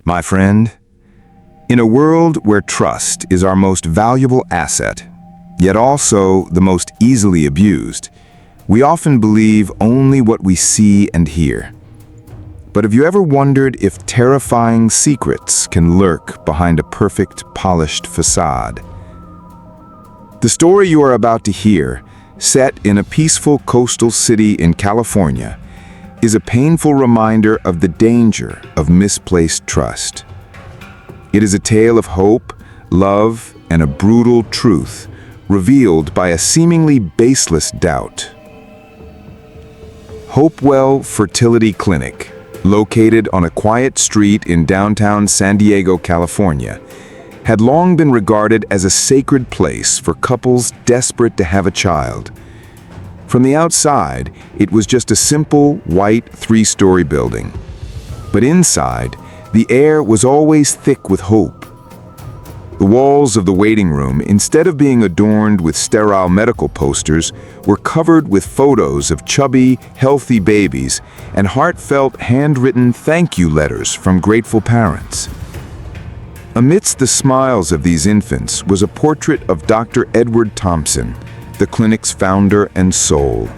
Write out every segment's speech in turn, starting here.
My friend, in a world where trust is our most valuable asset, yet also the most easily abused, we often believe only what we see and hear. But have you ever wondered if terrifying secrets can lurk behind a perfect, polished facade? The story you are about to hear, set in a peaceful coastal city in California, is a painful reminder of the danger of misplaced trust. It is a tale of hope, love, and a brutal truth revealed by a seemingly baseless doubt. Hopewell Fertility Clinic, located on a quiet street in downtown San Diego, California, had long been regarded as a sacred place for couples desperate to have a child. From the outside, it was just a simple, white, three-story building. But inside, the air was always thick with hope. The walls of the waiting room, instead of being adorned with sterile medical posters, were covered with photos of chubby, healthy babies and heartfelt, handwritten thank you letters from grateful parents. Amidst the smiles of these infants was a portrait of Dr. Edward Thompson, the clinic's founder and soul.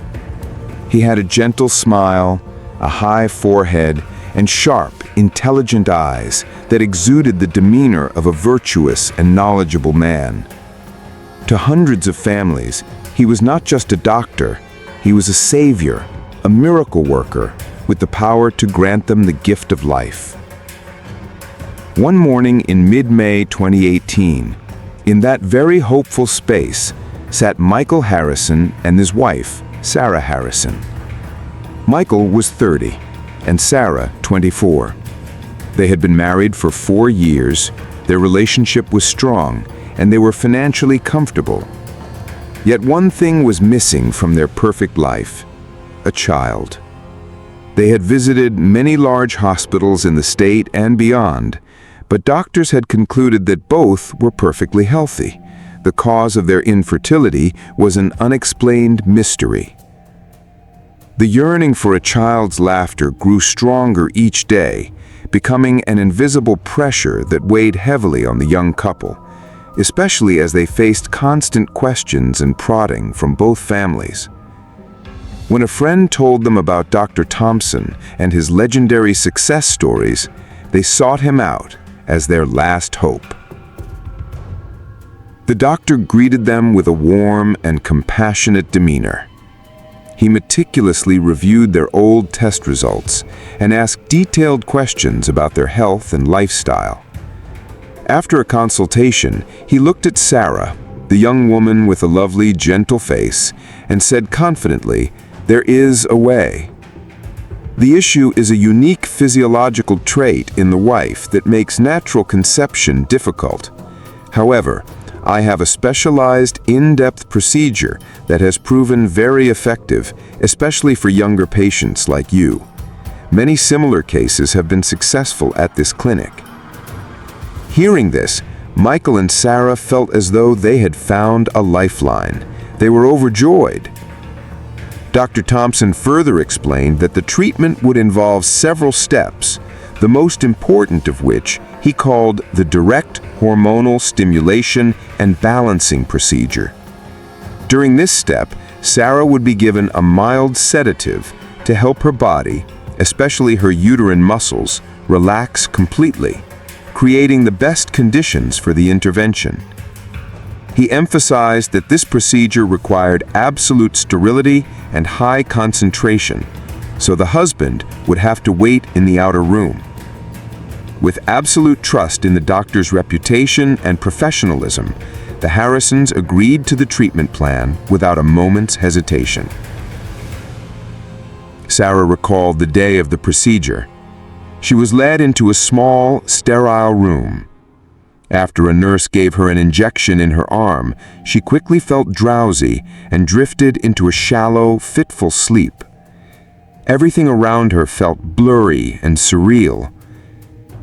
He had a gentle smile, a high forehead, and sharp, intelligent eyes that exuded the demeanor of a virtuous and knowledgeable man. To hundreds of families, he was not just a doctor, he was a savior, a miracle worker, with the power to grant them the gift of life. One morning in mid-May 2018, in that very hopeful space, sat Michael Harrison and his wife, Sarah Harrison. Michael was 30, and Sarah 24. They had been married for 4 years, their relationship was strong, and they were financially comfortable. Yet one thing was missing from their perfect life: a child. They had visited many large hospitals in the state and beyond, but doctors had concluded that both were perfectly healthy. The cause of their infertility was an unexplained mystery. The yearning for a child's laughter grew stronger each day, becoming an invisible pressure that weighed heavily on the young couple, especially as they faced constant questions and prodding from both families. When a friend told them about Dr. Thompson and his legendary success stories, they sought him out as their last hope. The doctor greeted them with a warm and compassionate demeanor. He meticulously reviewed their old test results and asked detailed questions about their health and lifestyle. After a consultation, he looked at Sarah, the young woman with a lovely, gentle face, and said confidently, "There is a way." The issue is a unique physiological trait in the wife that makes natural conception difficult. However, I have a specialized, in-depth procedure that has proven very effective, especially for younger patients like you. Many similar cases have been successful at this clinic. Hearing this, Michael and Sarah felt as though they had found a lifeline. They were overjoyed. Dr. Thompson further explained that the treatment would involve several steps, the most important of which he called the direct hormonal stimulation and balancing procedure. During this step, Sarah would be given a mild sedative to help her body, especially her uterine muscles, relax completely, creating the best conditions for the intervention. He emphasized that this procedure required absolute sterility and high concentration, so the husband would have to wait in the outer room. With absolute trust in the doctor's reputation and professionalism, the Harrisons agreed to the treatment plan without a moment's hesitation. Sarah recalled the day of the procedure. She was led into a small, sterile room. After a nurse gave her an injection in her arm, she quickly felt drowsy and drifted into a shallow, fitful sleep. Everything around her felt blurry and surreal.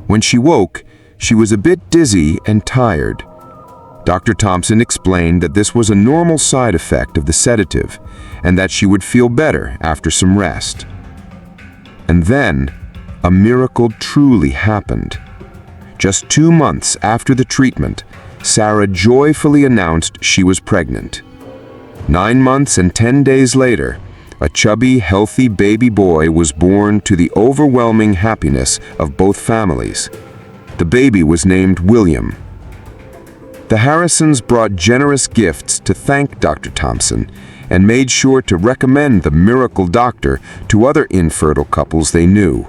When she woke, she was a bit dizzy and tired. Dr. Thompson explained that this was a normal side effect of the sedative and that she would feel better after some rest. And then, a miracle truly happened. Just 2 months after the treatment, Sarah joyfully announced she was pregnant. 9 months and 10 days later, a chubby, healthy baby boy was born to the overwhelming happiness of both families. The baby was named William. The Harrisons brought generous gifts to thank Dr. Thompson and made sure to recommend the miracle doctor to other infertile couples they knew.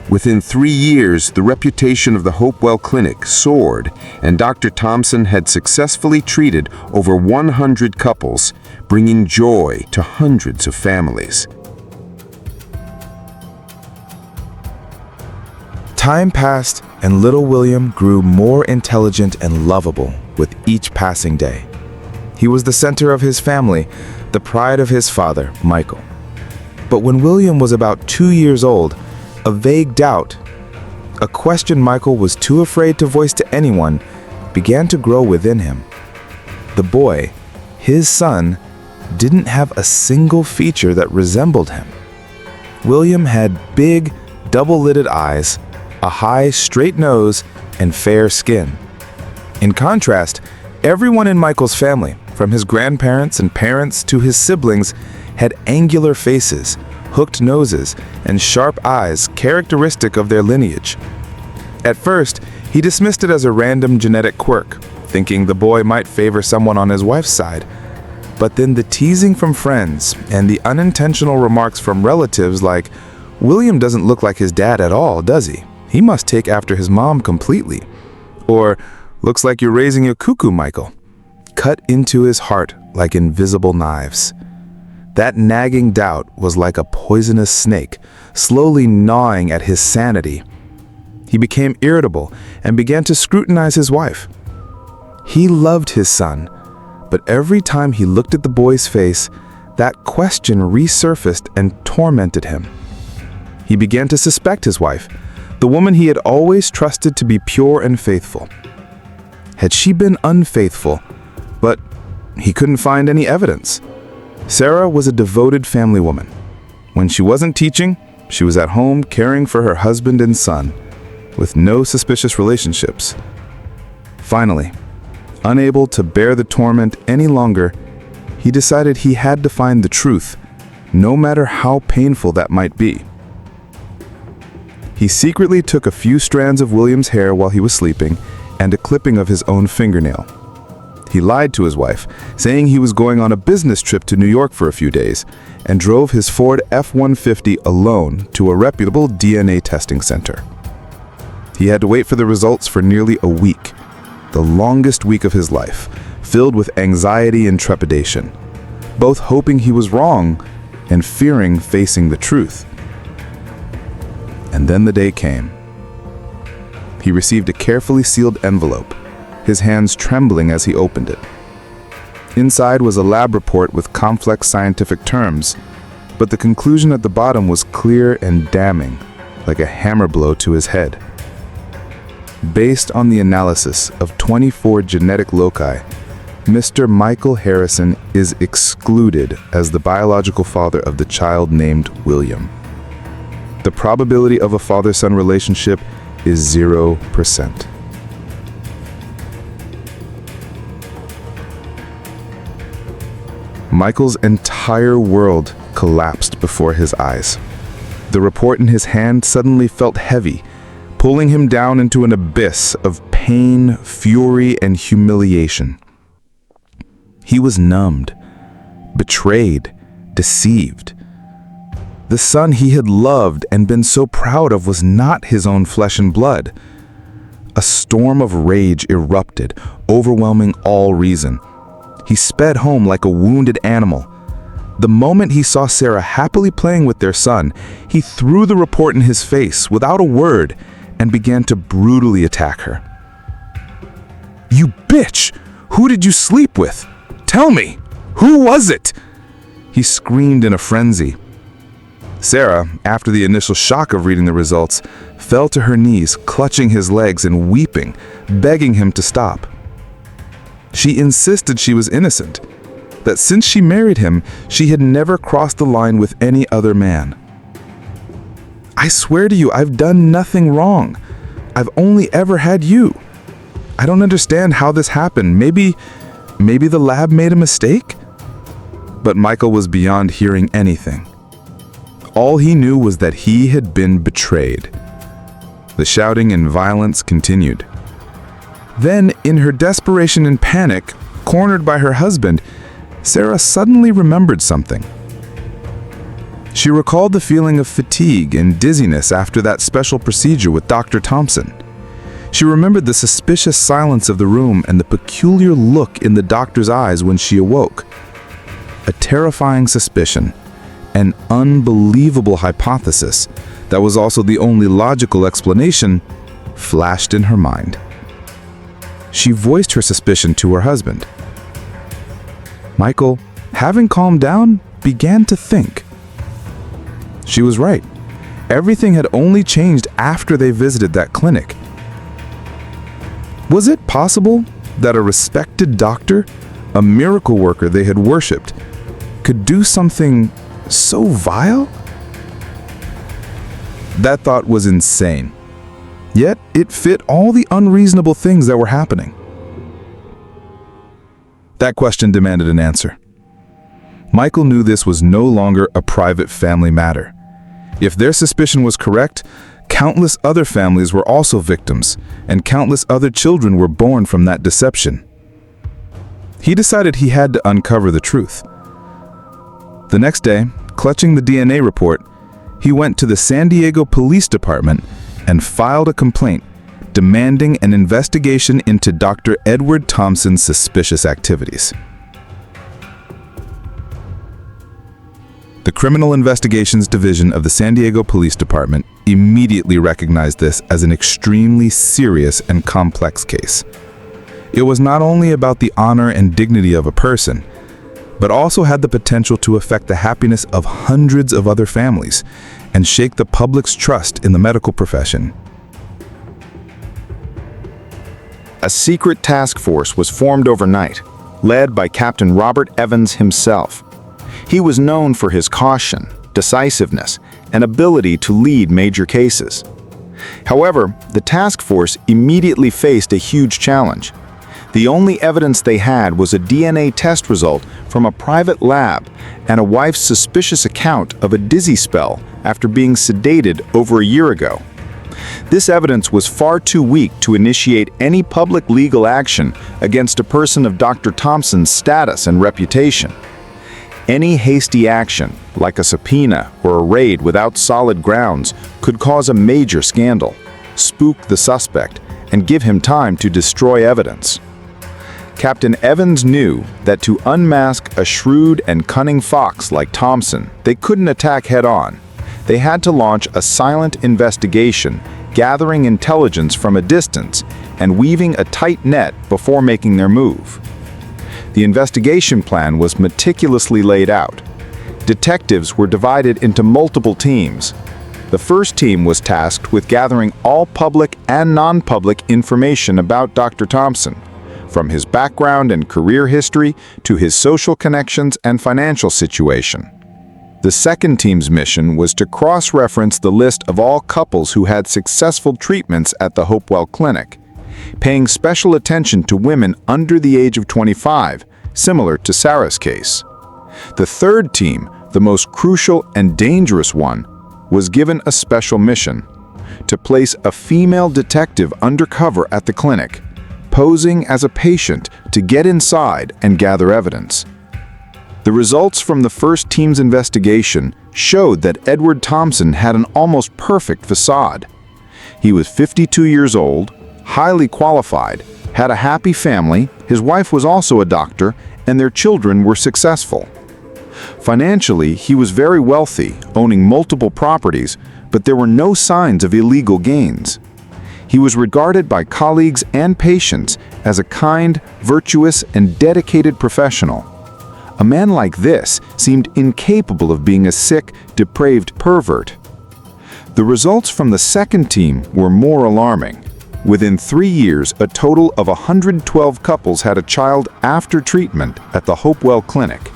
Within 3 years, the reputation of the Hopewell Clinic soared, and Dr. Thompson had successfully treated over 100 couples, bringing joy to hundreds of families. Time passed, and little William grew more intelligent and lovable with each passing day. He was the center of his family, the pride of his father, Michael. But when William was about 2 years old, a vague doubt, a question Michael was too afraid to voice to anyone, began to grow within him. The boy, his son, didn't have a single feature that resembled him. William had big, double-lidded eyes, a high, straight nose, and fair skin. In contrast, everyone in Michael's family, from his grandparents and parents to his siblings, had angular faces, hooked noses, and sharp eyes characteristic of their lineage. At first, he dismissed it as a random genetic quirk, thinking the boy might favor someone on his wife's side. But then the teasing from friends and the unintentional remarks from relatives like, "William doesn't look like his dad at all, does he? He must take after his mom completely." Or, "Looks like you're raising a cuckoo, Michael," cut into his heart like invisible knives. That nagging doubt was like a poisonous snake, slowly gnawing at his sanity. He became irritable and began to scrutinize his wife. He loved his son, but every time he looked at the boy's face, that question resurfaced and tormented him. He began to suspect his wife, the woman he had always trusted to be pure and faithful. Had she been unfaithful? But he couldn't find any evidence. Sarah was a devoted family woman. When she wasn't teaching, she was at home caring for her husband and son, with no suspicious relationships. Finally, unable to bear the torment any longer, he decided he had to find the truth, no matter how painful that might be. He secretly took a few strands of William's hair while he was sleeping and a clipping of his own fingernail. He lied to his wife, saying he was going on a business trip to New York for a few days, and drove his Ford F-150 alone to a reputable DNA testing center. He had to wait for the results for nearly a week, the longest week of his life, filled with anxiety and trepidation, both hoping he was wrong and fearing facing the truth. And then the day came. He received a carefully sealed envelope, his hands trembling as he opened it. Inside was a lab report with complex scientific terms, but the conclusion at the bottom was clear and damning, like a hammer blow to his head. Based on the analysis of 24 genetic loci, Mr. Michael Harrison is excluded as the biological father of the child named William. The probability of a father-son relationship is 0%. Michael's entire world collapsed before his eyes. The report in his hand suddenly felt heavy, pulling him down into an abyss of pain, fury, and humiliation. He was numbed, betrayed, deceived. The son he had loved and been so proud of was not his own flesh and blood. A storm of rage erupted, overwhelming all reason. He sped home like a wounded animal. The moment he saw Sarah happily playing with their son, he threw the report in his face without a word and began to brutally attack her. "You bitch! Who did you sleep with? Tell me! Who was it?" He screamed in a frenzy. Sarah, after the initial shock of reading the results, fell to her knees, clutching his legs and weeping, begging him to stop. She insisted she was innocent, that since she married him, she had never crossed the line with any other man. "I swear to you, I've done nothing wrong. I've only ever had you. I don't understand how this happened. Maybe the lab made a mistake?" But Michael was beyond hearing anything. All he knew was that he had been betrayed. The shouting and violence continued. Then, in her desperation and panic, cornered by her husband, Sarah suddenly remembered something. She recalled the feeling of fatigue and dizziness after that special procedure with Dr. Thompson. She remembered the suspicious silence of the room and the peculiar look in the doctor's eyes when she awoke. A terrifying suspicion, an unbelievable hypothesis that was also the only logical explanation, flashed in her mind. She voiced her suspicion to her husband. Michael, having calmed down, began to think. She was right. Everything had only changed after they visited that clinic. Was it possible that a respected doctor, a miracle worker they had worshipped, could do something so vile? That thought was insane. Yet it fit all the unreasonable things that were happening. That question demanded an answer. Michael knew this was no longer a private family matter. If their suspicion was correct, countless other families were also victims, and countless other children were born from that deception. He decided he had to uncover the truth. The next day, clutching the DNA report, he went to the San Diego Police Department and filed a complaint demanding an investigation into Dr. Edward Thompson's suspicious activities. The Criminal Investigations Division of the San Diego Police Department immediately recognized this as an extremely serious and complex case. It was not only about the honor and dignity of a person, but also had the potential to affect the happiness of hundreds of other families and shake the public's trust in the medical profession. A secret task force was formed overnight, led by Captain Robert Evans himself. He was known for his caution, decisiveness, and ability to lead major cases. However, the task force immediately faced a huge challenge. The only evidence they had was a DNA test result from a private lab and a wife's suspicious account of a dizzy spell after being sedated over a year ago. This evidence was far too weak to initiate any public legal action against a person of Dr. Thompson's status and reputation. Any hasty action, like a subpoena or a raid without solid grounds, could cause a major scandal, spook the suspect, and give him time to destroy evidence. Captain Evans knew that to unmask a shrewd and cunning fox like Thompson, they couldn't attack head-on. They had to launch a silent investigation, gathering intelligence from a distance and weaving a tight net before making their move. The investigation plan was meticulously laid out. Detectives were divided into multiple teams. The first team was tasked with gathering all public and non-public information about Dr. Thompson, from his background and career history to his social connections and financial situation. The second team's mission was to cross-reference the list of all couples who had successful treatments at the Hopewell Clinic, paying special attention to women under the age of 25, similar to Sarah's case. The third team, the most crucial and dangerous one, was given a special mission: to place a female detective undercover at the clinic, posing as a patient to get inside and gather evidence. The results from the first team's investigation showed that Edward Thompson had an almost perfect facade. He was 52 years old, highly qualified, had a happy family, his wife was also a doctor, and their children were successful. Financially, he was very wealthy, owning multiple properties, but there were no signs of illegal gains. He was regarded by colleagues and patients as a kind, virtuous, and dedicated professional. A man like this seemed incapable of being a sick, depraved pervert. The results from the second team were more alarming. Within 3 years, a total of 112 couples had a child after treatment at the Hopewell Clinic.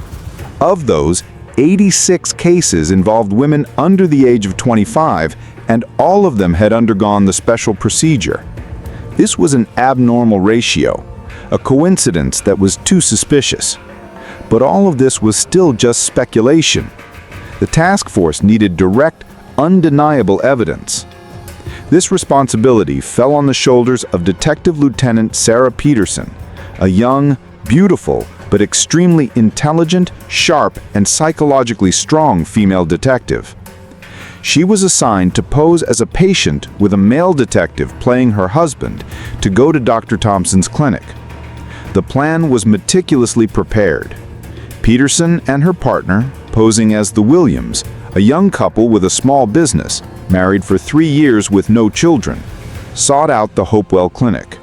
Of those, 86 cases involved women under the age of 25, and all of them had undergone the special procedure. This was an abnormal ratio, a coincidence that was too suspicious. But all of this was still just speculation. The task force needed direct, undeniable evidence. This responsibility fell on the shoulders of Detective Lieutenant Sarah Peterson, a young, beautiful, but extremely intelligent, sharp, and psychologically strong female detective. She was assigned to pose as a patient with a male detective playing her husband to go to Dr. Thompson's clinic. The plan was meticulously prepared. Peterson and her partner, posing as the Williams, a young couple with a small business, married for 3 years with no children, sought out the Hopewell Clinic.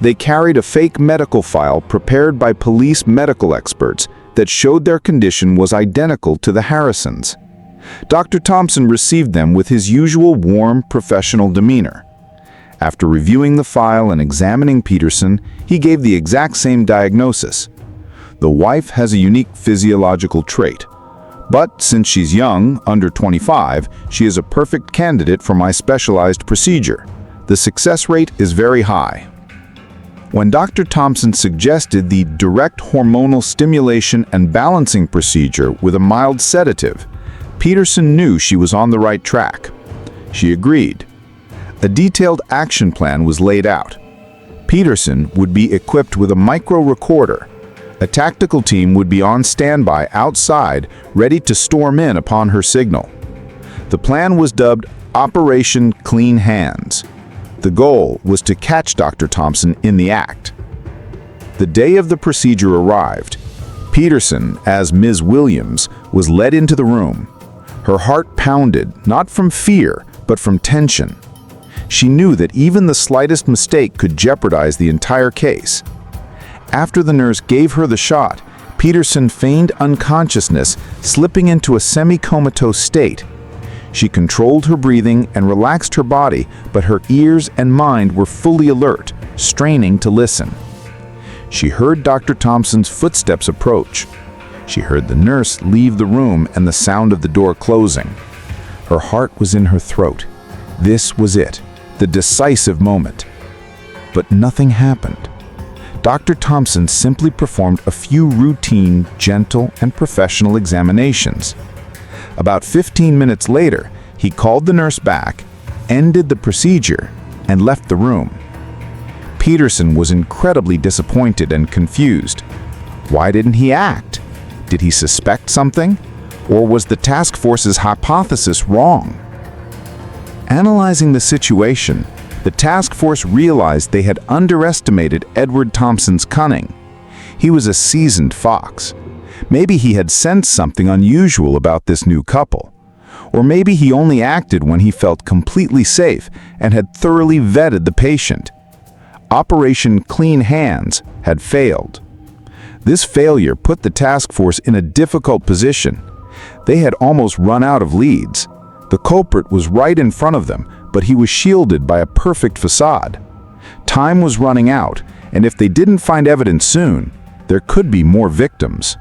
They carried a fake medical file prepared by police medical experts that showed their condition was identical to the Harrisons. Dr. Thompson received them with his usual warm, professional demeanor. After reviewing the file and examining Peterson, he gave the exact same diagnosis. The wife has a unique physiological trait, but since she's young, under 25, she is a perfect candidate for my specialized procedure. The success rate is very high. When Dr. Thompson suggested the direct hormonal stimulation and balancing procedure with a mild sedative, Peterson knew she was on the right track. She agreed. A detailed action plan was laid out. Peterson would be equipped with a micro-recorder. A tactical team would be on standby outside, ready to storm in upon her signal. The plan was dubbed Operation Clean Hands. The goal was to catch Dr. Thompson in the act. The day of the procedure arrived. Peterson, as Ms. Williams, was led into the room. Her heart pounded, not from fear, but from tension. She knew that even the slightest mistake could jeopardize the entire case. After the nurse gave her the shot, Peterson feigned unconsciousness, slipping into a semi-comatose state. She controlled her breathing and relaxed her body, but her ears and mind were fully alert, straining to listen. She heard Dr. Thompson's footsteps approach. She heard the nurse leave the room and the sound of the door closing. Her heart was in her throat. This was it, the decisive moment. But nothing happened. Dr. Thompson simply performed a few routine, gentle, and professional examinations. About 15 minutes later, he called the nurse back, ended the procedure, and left the room. Peterson was incredibly disappointed and confused. Why didn't he act? Did he suspect something? Or was the task force's hypothesis wrong? Analyzing the situation, the task force realized they had underestimated Edward Thompson's cunning. He was a seasoned fox. Maybe he had sensed something unusual about this new couple. Or maybe he only acted when he felt completely safe and had thoroughly vetted the patient. Operation Clean Hands had failed. This failure put the task force in a difficult position. They had almost run out of leads. The culprit was right in front of them, but he was shielded by a perfect facade. Time was running out, and if they didn't find evidence soon, there could be more victims.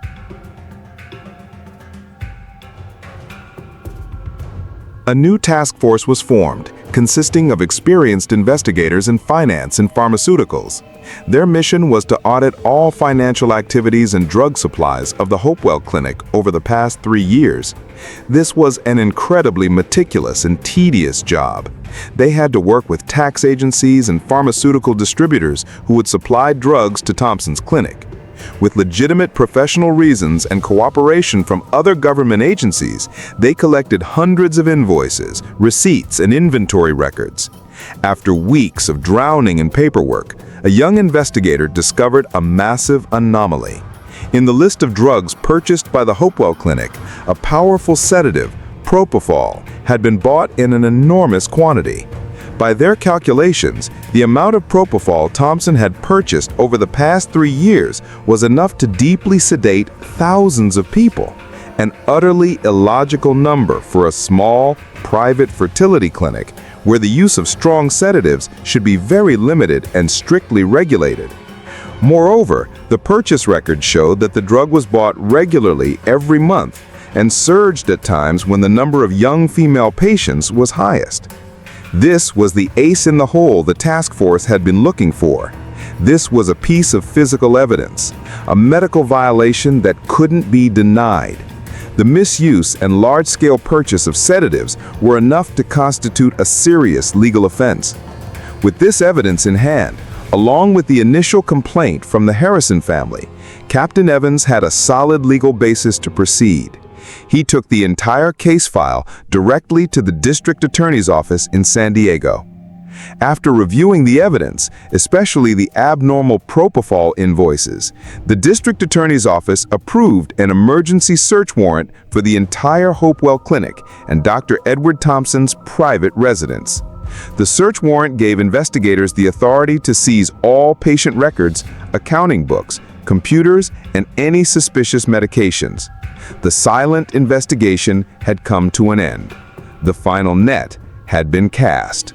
A new task force was formed, consisting of experienced investigators in finance and pharmaceuticals. Their mission was to audit all financial activities and drug supplies of the Hopewell Clinic over the past 3 years. This was an incredibly meticulous and tedious job. They had to work with tax agencies and pharmaceutical distributors who would supply drugs to Thompson's clinic. With legitimate professional reasons and cooperation from other government agencies, they collected hundreds of invoices, receipts, and inventory records. After weeks of drowning in paperwork, a young investigator discovered a massive anomaly. In the list of drugs purchased by the Hopewell Clinic, a powerful sedative, propofol, had been bought in an enormous quantity. By their calculations, the amount of propofol Thompson had purchased over the past 3 years was enough to deeply sedate thousands of people, an utterly illogical number for a small, private fertility clinic where the use of strong sedatives should be very limited and strictly regulated. Moreover, the purchase records showed that the drug was bought regularly every month, and surged at times when the number of young female patients was highest. This was the ace in the hole the task force had been looking for. This was a piece of physical evidence, a medical violation that couldn't be denied. The misuse and large-scale purchase of sedatives were enough to constitute a serious legal offense. With this evidence in hand, along with the initial complaint from the Harrison family, Captain Evans had a solid legal basis to proceed. He took the entire case file directly to the district attorney's office in San Diego. After reviewing the evidence, especially the abnormal propofol invoices, the district attorney's office approved an emergency search warrant for the entire Hopewell Clinic and Dr. Edward Thompson's private residence. The search warrant gave investigators the authority to seize all patient records, accounting books, computers, and any suspicious medications. The silent investigation had come to an end. The final net had been cast.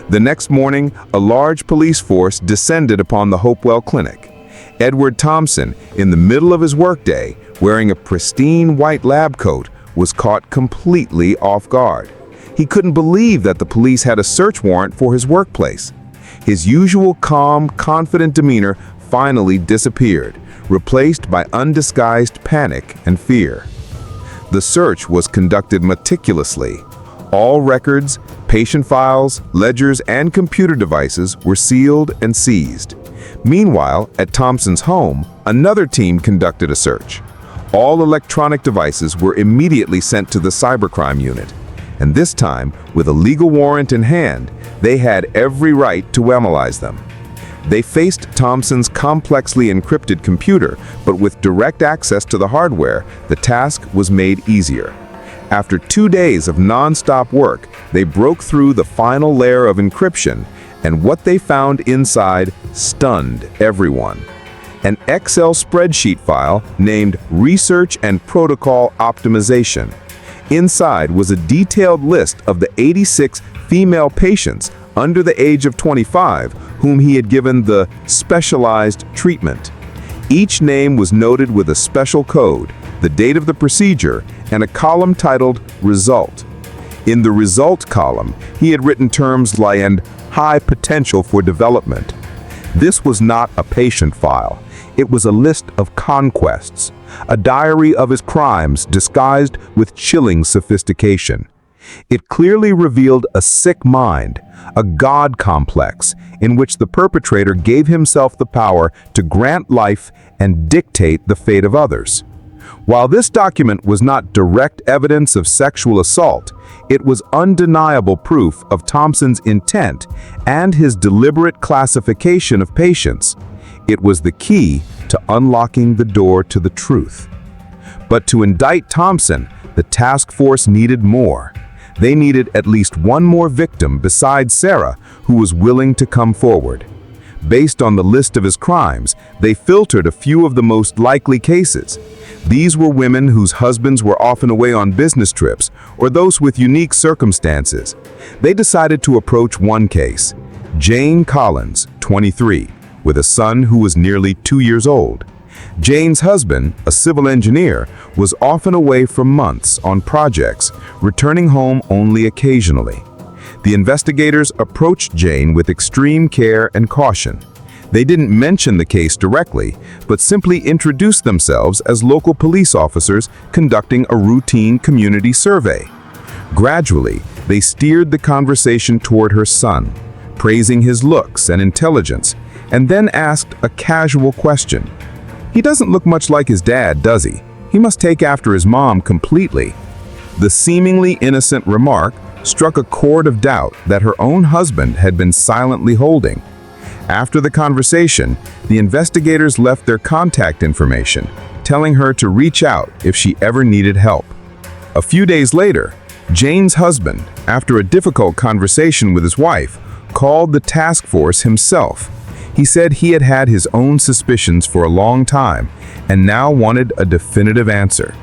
The next morning, a large police force descended upon the Hopewell Clinic. Edward Thompson, in the middle of his workday, wearing a pristine white lab coat, was caught completely off guard. He couldn't believe that the police had a search warrant for his workplace. His usual calm, confident demeanor finally disappeared, replaced by undisguised panic and fear. The search was conducted meticulously. All records, patient files, ledgers, and computer devices were sealed and seized. Meanwhile, at Thompson's home, another team conducted a search. All electronic devices were immediately sent to the cybercrime unit. And this time, with a legal warrant in hand, they had every right to analyze them. They faced Thompson's complexly encrypted computer, but with direct access to the hardware, the task was made easier. After 2 days of non-stop work, they broke through the final layer of encryption, and what they found inside stunned everyone. An Excel spreadsheet file named Research and Protocol Optimization. Inside was a detailed list of the 86 female patients under the age of 25 whom he had given the specialized treatment. Each name was noted with a special code, the date of the procedure, and a column titled Result. In the Result column, he had written terms like "and high potential for development." This was not a patient file. It was a list of conquests, a diary of his crimes disguised with chilling sophistication. It clearly revealed a sick mind, a God complex, in which the perpetrator gave himself the power to grant life and dictate the fate of others. While this document was not direct evidence of sexual assault, it was undeniable proof of Thompson's intent and his deliberate classification of patients. It was the key to unlocking the door to the truth. But to indict Thompson, the task force needed more. They needed at least one more victim besides Sarah who was willing to come forward. Based on the list of his crimes, they filtered a few of the most likely cases. These were women whose husbands were often away on business trips or those with unique circumstances. They decided to approach one case, Jane Collins, 23, with a son who was nearly 2 years old. Jane's husband, a civil engineer, was often away for months on projects, returning home only occasionally. The investigators approached Jane with extreme care and caution. They didn't mention the case directly, but simply introduced themselves as local police officers conducting a routine community survey. Gradually, they steered the conversation toward her son, praising his looks and intelligence, and then asked a casual question. "He doesn't look much like his dad, does he? He must take after his mom completely." The seemingly innocent remark struck a chord of doubt that her own husband had been silently holding. After the conversation, the investigators left their contact information, telling her to reach out if she ever needed help. A few days later, Jane's husband, after a difficult conversation with his wife, called the task force himself. He said he had had his own suspicions for a long time and now wanted a definitive answer.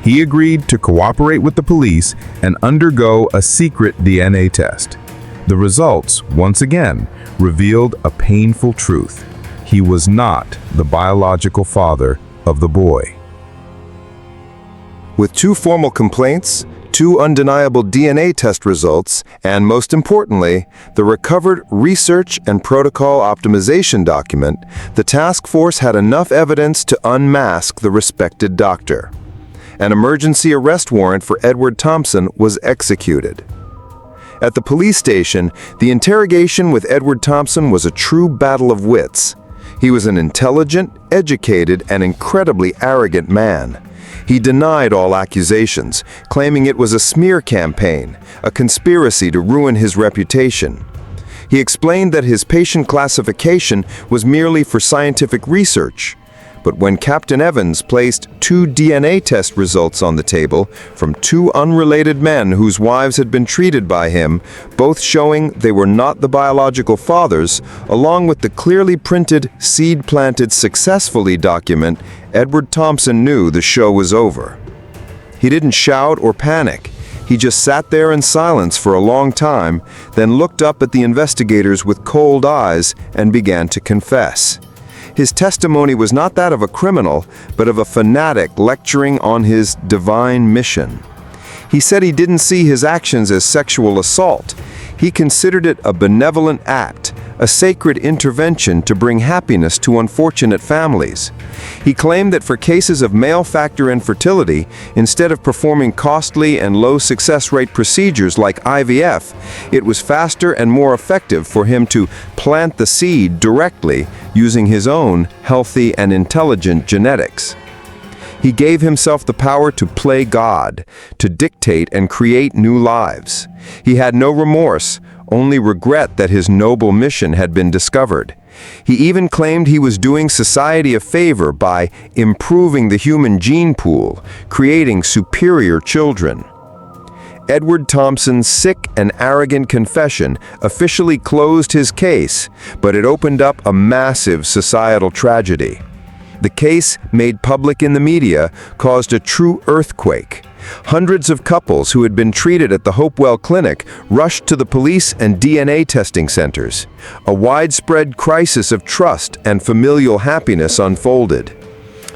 He agreed to cooperate with the police and undergo a secret DNA test. The results, once again, revealed a painful truth. He was not the biological father of the boy. With 2 formal complaints, 2 undeniable DNA test results, and most importantly, the recovered research and protocol optimization document, the task force had enough evidence to unmask the respected doctor. An emergency arrest warrant for Edward Thompson was executed. At the police station, the interrogation with Edward Thompson was a true battle of wits. He was an intelligent, educated, and incredibly arrogant man. He denied all accusations, claiming it was a smear campaign, a conspiracy to ruin his reputation. He explained that his patient classification was merely for scientific research. But when Captain Evans placed 2 DNA test results on the table from 2 unrelated men whose wives had been treated by him, both showing they were not the biological fathers, along with the clearly printed seed planted successfully document, Edward Thompson knew the show was over. He didn't shout or panic. He just sat there in silence for a long time, then looked up at the investigators with cold eyes and began to confess. His testimony was not that of a criminal, but of a fanatic lecturing on his divine mission. He said he didn't see his actions as sexual assault. He considered it a benevolent act, a sacred intervention to bring happiness to unfortunate families. He claimed that for cases of male factor infertility, instead of performing costly and low success rate procedures like IVF, it was faster and more effective for him to plant the seed directly using his own healthy and intelligent genetics. He gave himself the power to play God, to dictate and create new lives. He had no remorse, only regret that his noble mission had been discovered. He even claimed he was doing society a favor by improving the human gene pool, creating superior children. Edward Thompson's sick and arrogant confession officially closed his case, but it opened up a massive societal tragedy. The case, made public in the media, caused a true earthquake. Hundreds of couples who had been treated at the Hopewell Clinic rushed to the police and DNA testing centers. A widespread crisis of trust and familial happiness unfolded.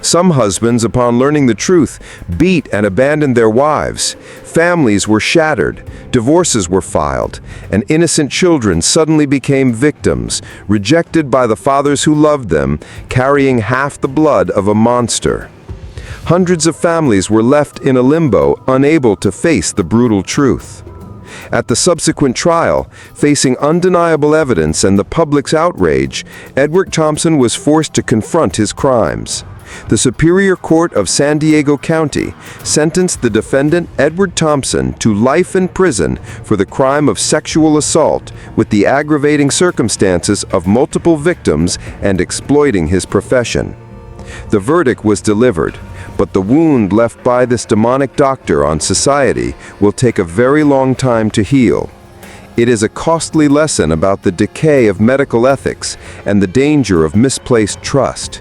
Some husbands, upon learning the truth, beat and abandoned their wives. Families were shattered, divorces were filed, and innocent children suddenly became victims, rejected by the fathers who loved them, carrying half the blood of a monster. Hundreds of families were left in a limbo, unable to face the brutal truth. At the subsequent trial, facing undeniable evidence and the public's outrage, Edward Thompson was forced to confront his crimes. The Superior Court of San Diego County sentenced the defendant, Edward Thompson, to life in prison for the crime of sexual assault with the aggravating circumstances of multiple victims and exploiting his profession. The verdict was delivered, but the wound left by this demonic doctor on society will take a very long time to heal. It is a costly lesson about the decay of medical ethics and the danger of misplaced trust.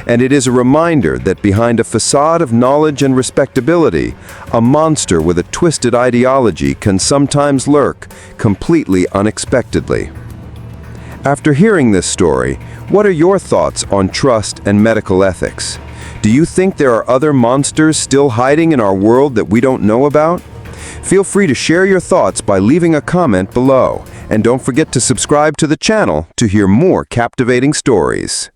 And it is a reminder that behind a facade of knowledge and respectability, a monster with a twisted ideology can sometimes lurk completely unexpectedly. After hearing this story, what are your thoughts on trust and medical ethics? Do you think there are other monsters still hiding in our world that we don't know about? Feel free to share your thoughts by leaving a comment below, and don't forget to subscribe to the channel to hear more captivating stories.